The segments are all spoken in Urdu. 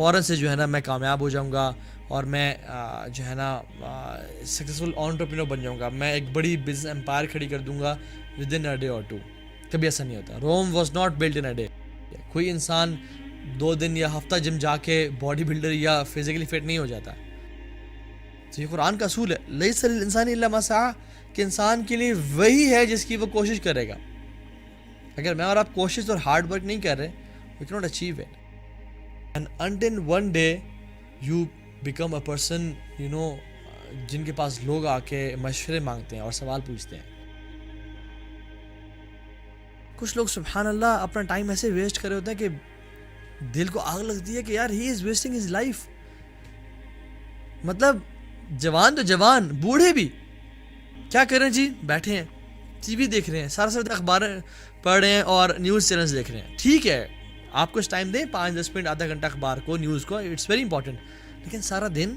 فوراً سے جو ہے نا میں کامیاب ہو جاؤں گا اور میں جو ہے نا سکسیزفل انٹرپرینور بن جاؤں گا, میں ایک بڑی بزنس امپائر کھڑی کر دوں گا within a day or two. کبھی ایسا نہیں ہوتا. Rome was not built in a day. کوئی انسان 2 دن یا ہفتہ جم جا کے باڈی بلڈر یا فزیکلی فٹ نہیں ہو جاتا. تو یہ قرآن کا اصول ہے, لیس للانسان الا ما سعى, کہ انسان کے لیے وہی ہے جس کی وہ کوشش کرے گا. اگر میں اور آپ کوشش اور ہارڈ ورک نہیں کر رہے, we cannot achieve it. And until one day you become a person, جن کے پاس لوگ آ کے مشورے مانگتے ہیں اور سوال پوچھتے ہیں. کچھ لوگ سبحان اللہ اپنا ٹائم ایسے ویسٹ کر رہے ہوتے ہیں کہ دل کو آگ لگتی ہے کہ یار ہی از ویسٹنگ ہز لائف. مطلب جوان تو جوان, بوڑھے بھی کیا کریں جی, بیٹھے ہیں ٹی وی دیکھ رہے ہیں, سارا اخبار پڑھ رہے ہیں اور نیوز چینلز دیکھ رہے ہیں. ٹھیک ہے, آپ کچھ ٹائم دیں, 5-10 منٹ, آدھا گھنٹہ اخبار کو, نیوز کو, اٹس ویری امپورٹنٹ. لیکن سارا دن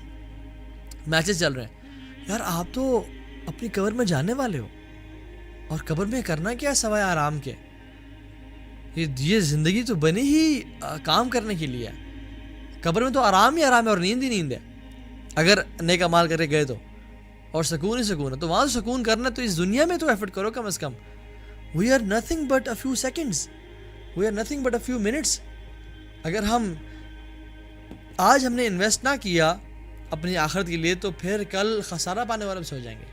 میچز چل رہے ہیں. یار آپ تو اپنی قبر میں جانے والے ہو, اور قبر میں کرنا کیا سوائے آرام کے. یہ زندگی تو بنی ہی کام کرنے کے لیے. قبر میں تو آرام ہی آرام ہے اور نیند ہی نیند ہے, اگر نیک اعمال کر کے گئے تو, اور سکون ہی سکون ہے. تو وہاں سکون کرنا تو اس دنیا میں تو ایفرٹ کرو کم از کم. We are nothing but a few seconds, we are nothing but a few minutes. اگر آج ہم نے انویسٹ نہ کیا اپنی آخرت کے لیے, تو پھر کل خسارہ پانے والے سے ہو جائیں گے.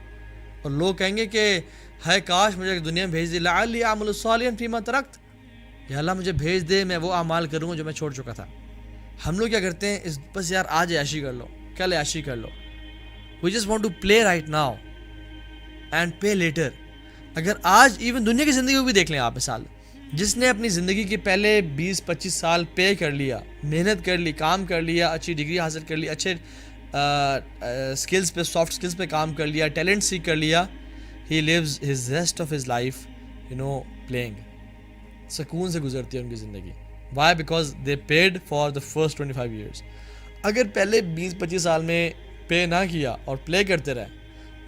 اور لوگ کہیں گے کہ ہے کاش مجھے دنیا میں بھیج دے, لعلی اعمل صالحا فیما ترکت, یا اللہ مجھے بھیج دے, میں وہ اعمال کروں گا جو میں چھوڑ چکا تھا. ہم لوگ کیا کرتے ہیں, بس یار آج عیاشی کر لو, کل عیاشی کر لو. We just want to play right now and pay later. اگر آج ایون دنیا کی زندگی کو بھی دیکھ لیں آپ, مثال جس نے اپنی زندگی کے پہلے 20-25 سال پے کر لیا, محنت کر لی, کام کر لیا, اچھی ڈگری حاصل کر لی, اچھے سکلز پہ, سافٹ سکلز پہ کام کر لیا, ٹیلنٹ سیکھ کر لیا, he lives his rest of his life playing. سکون سے گزرتی ہے ان کی زندگی. Why? Because they paid for the first 25 years. اگر پہلے 20-25 سال میں پے نہ کیا اور پلے کرتے رہے,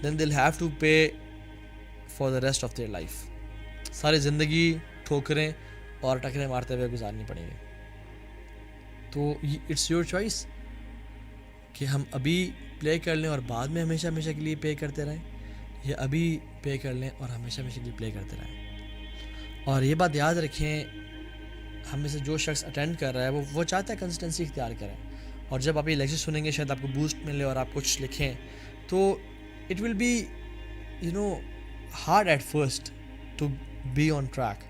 then they'll have to pay for the rest of their life. ساری زندگی ٹھوکریں اور ٹکریں مارتے ہوئے گزارنی پڑیں گے. تو اٹس یور چوائس کہ ہم ابھی پلے کر لیں اور بعد میں ہمیشہ ہمیشہ کے لیے پے کرتے رہیں, یا ابھی پے کر لیں اور ہمیشہ ہمیشہ کے لیے پلے کرتے رہیں. اور یہ بات یاد رکھیں, ہم میں سے جو شخص اٹینڈ کر رہا ہے وہ چاہتا ہے کنسسٹنسی اختیار کریں. اور جب آپ یہ لیکچر سنیں گے شاید آپ کو بوسٹ ملے اور آپ کچھ لکھیں, تو it will be hard at first to be on track,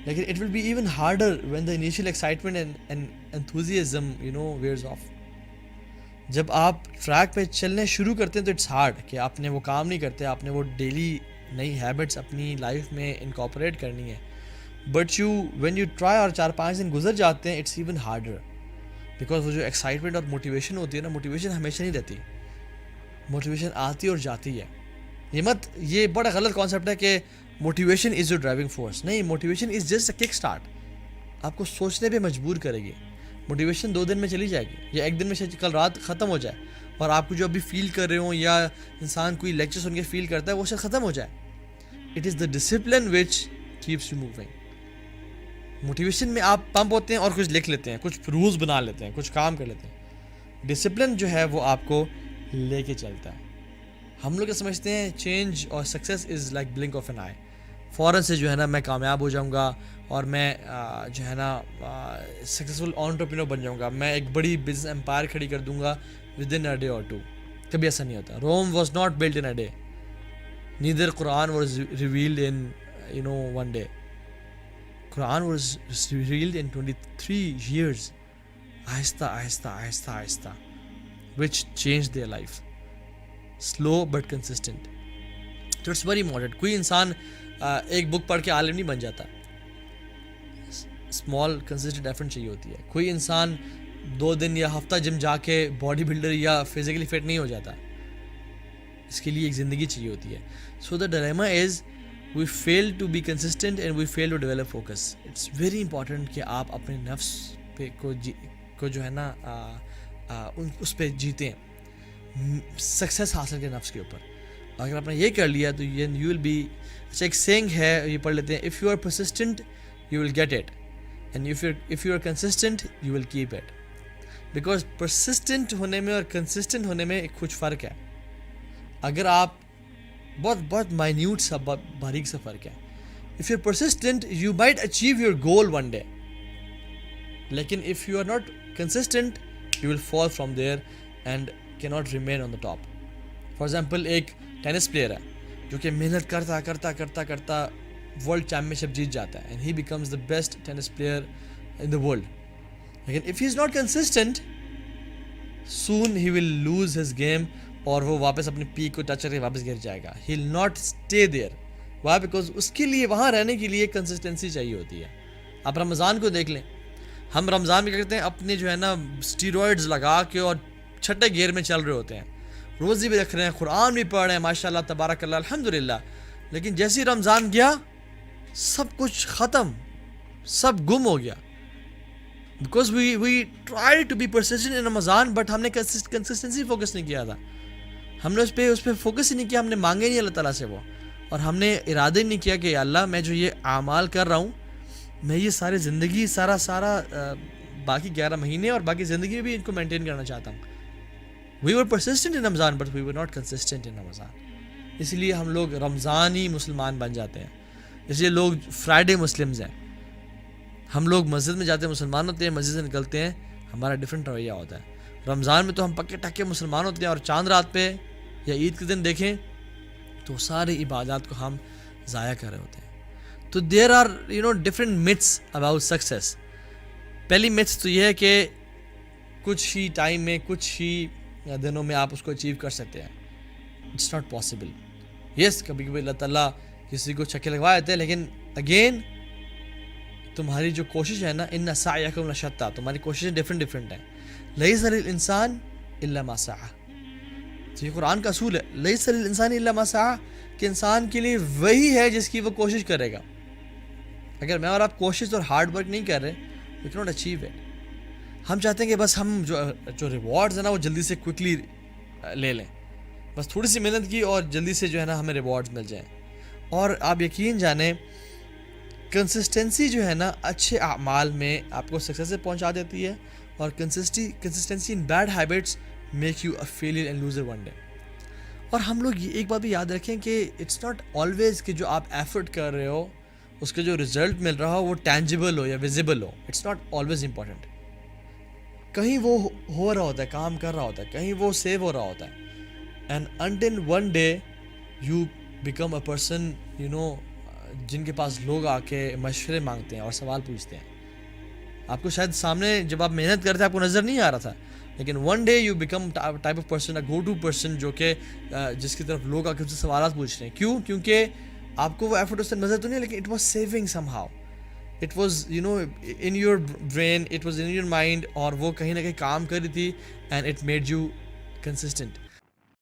لیکن it will be even harder when the initial excitement and enthusiasm wears off. جب آپ ٹریک پہ چلنے شروع کرتے ہیں تو اٹس ہارڈ کہ آپ نے وہ کام نہیں کرتے, آپ نے وہ ڈیلی نئی ہیبٹس اپنی لائف میں انکارپوریٹ کرنی ہے. بٹ وین یو ٹرائی اور 4-5 دن گزر جاتے ہیں, اٹس ایون ہارڈر, بیکاز وہ جو ایکسائٹمنٹ اور موٹیویشن ہوتی ہے نا, موٹیویشن ہمیشہ نہیں رہتی, موٹیویشن آتی اور جاتی ہے. یہ بڑا غلط کانسیپٹ ہے کہ motivation is your driving force. نہیں, motivation is just a kick start, آپ کو سوچنے پہ مجبور کرے گی. موٹیویشن 2 دن میں چلی جائے گی, یا 1 دن میں کل رات ختم ہو جائے, اور آپ کو جو ابھی فیل کر رہے ہوں, یا انسان کوئی لیکچر سن کے فیل کرتا ہے, وہ شاید ختم ہو جائے. It is the discipline which keeps you moving. Motivation میں آپ پمپ ہوتے ہیں اور کچھ لکھ لیتے ہیں, کچھ رولز بنا لیتے ہیں, کچھ کام کر لیتے ہیں. ڈسپلن جو ہے وہ آپ کو لے کے چلتا ہے. ہم لوگ یہ سمجھتے ہیں چینج اور success is like blink of an eye. فوراً سے جو ہے نا میں کامیاب ہو جاؤں گا اور میں جو ہے نا سکسیزفل انٹرپرینور بن جاؤں گا, میں ایک بڑی بزنس امپائر کھڑی کر دوں گا within a day or two. کبھی ایسا نہیں ہوتا. Rome was not built in a day, neither Quran was revealed in one day. Quran was revealed in 23 years, آہستہ آہستہ آہستہ آہستہ, which changed their life. Slow but consistent. So it's very important. کوئی انسان ایک بک پڑھ کے عالم نہیں بن جاتا, اسمال کنسسٹنٹ ایفرٹ چاہیے ہوتی ہے. کوئی انسان 2 دن یا ہفتہ جم جا کے باڈی بلڈر یا فزیکلی فٹ نہیں ہو جاتا, اس کے لیے ایک زندگی چاہیے ہوتی ہے. So the dilemma is we fail to be consistent and we fail to develop focus. It's very important کہ آپ اپنے نفس پہ کو جو ہے نا اس پہ جیتیں, سکسیس حاصل کریں نفس کے اوپر. اگر آپ نے یہ کر لیا تو you will be, اچھا ایک سینگ ہے, یہ پڑھ لیتے ہیں, if you are persistent you will get it, and if you are consistent you will keep it. Because persistent ہونے میں اور کنسسٹنٹ ہونے میں ایک کچھ فرق ہے. اگر آپ بہت مائنیوٹ سا باریک سا فرق ہے. If you are persistent you might achieve your goal one day, لیکن if you are not consistent you will fall from there and کی not remain on the top. For example ایک ٹینس پلیئر ہے جو کہ محنت کرتا ورلڈ چیمپئن شپ جیت جاتا ہے and he becomes the best tennis player in the world. لیکن if he is not consistent soon he will lose his game اور وہ واپس اپنے پیک کو ٹچ کر کے واپس گر جائے گا. He will not stay there. Why? Because اس کے لیے وہاں رہنے کے لیے کنسسٹنسی چاہیے ہوتی ہے. آپ رمضان کو دیکھ لیں, ہم رمضان میں کیا کرتے ہیں, اپنے جو ہے نا اسٹیرائڈز لگا کے اور چھٹے گیئر میں چل رہے ہوتے ہیں, روزی بھی رکھ رہے ہیں, قرآن بھی پڑھ رہے ہیں, ماشاء اللہ تبارک اللہ الحمدللہ. لیکن جیسے رمضان گیا سب کچھ ختم, سب گم ہو گیا. Because we try to be persistent in Ramzan, but ہم نے کنسسٹنسی فوکس نہیں کیا تھا. ہم نے اس پہ فوکس ہی نہیں کیا, ہم نے مانگے نہیں اللہ تعالیٰ سے وہ, اور ہم نے ارادہ ہی نہیں کیا کہ اللہ میں جو یہ اعمال کر رہا ہوں میں یہ ساری زندگی سارا باقی 11 مہینے اور باقی زندگی میں بھی ان کو مینٹین کرنا چاہتا ہوں. We were persistent in Ramzan but we were not consistent in Ramzan. اس لیے ہم لوگ رمضانی مسلمان بن جاتے ہیں. اس لیے لوگ فرائیڈے مسلمز ہیں. ہم لوگ مسجد میں جاتے ہیں مسلمان ہوتے ہیں, مسجد سے نکلتے ہیں ہمارا ڈفرینٹ رویہ ہوتا ہے. رمضان میں تو ہم پکے ٹکے مسلمان ہوتے ہیں, اور چاند رات پہ یا عید کے دن دیکھیں تو ساری عبادات کو ہم ضائع کر رہے ہوتے ہیں. تو there are different methods about success. پہلی میتھس تو یہ ہے کہ کچھ ہی ٹائم میں کچھ ہی دنوں میں آپ اس کو اچیو کر سکتے ہیں. It's not possible. یس کبھی کبھی اللہ تعالیٰ کسی کو چھکے لگوا دیتے ہیں, لیکن اگین تمہاری جو کوشش ہے نا, ان سعیکم لشتی, تمہاری کوششیں ڈفرینٹ ہیں. لیس للانسان الا ما سعی. تو یہ قرآن کا اصول ہے, لیس للانسان الا ما سعی, کہ انسان کے لیے وہی ہے جس کی وہ کوشش کرے گا. اگر میں اور آپ کوشش اور ہارڈ ورک نہیں کر رہے we can not achieve it. ہم چاہتے ہیں کہ بس ہم جو ریوارڈز ہیں نا وہ جلدی سے کوئکلی لے لیں, بس تھوڑی سی محنت کی اور جلدی سے جو ہے نا ہمیں ریوارڈز مل جائیں. اور آپ یقین جانیں کنسسٹنسی جو ہے نا اچھے اعمال میں آپ کو سکسیس سے پہنچا دیتی ہے, اور consistency in bad habits make you a failure and loser one day. اور ہم لوگ یہ ایک بات بھی یاد رکھیں کہ اٹس ناٹ آلویز کہ جو آپ ایفرٹ کر رہے ہو اس کا جو رزلٹ مل رہا ہو وہ ٹینجیبل ہو یا ویزیبل ہو. It's not always important. کہیں وہ ہو رہا ہوتا ہے, کام کر رہا ہوتا ہے, کہیں وہ سیو ہو رہا ہوتا ہے, and until one day you become a person جن کے پاس لوگ آ کے مشورے مانگتے ہیں اور سوال پوچھتے ہیں. آپ کو شاید سامنے جب آپ محنت کرتے آپ کو نظر نہیں آ رہا تھا, لیکن one day you become type of person, a go to person, جو کہ جس کی طرف لوگ آ کے اس سے سوالات پوچھ رہے ہیں. کیوں؟ کیونکہ آپ کو وہ ایفرٹ اس سے نظر تو نہیں, لیکن it was saving some how, it was in your brain, it was in your mind, اور وہ کہیں نہ کہیں کام کر رہی تھی, and it made you consistent.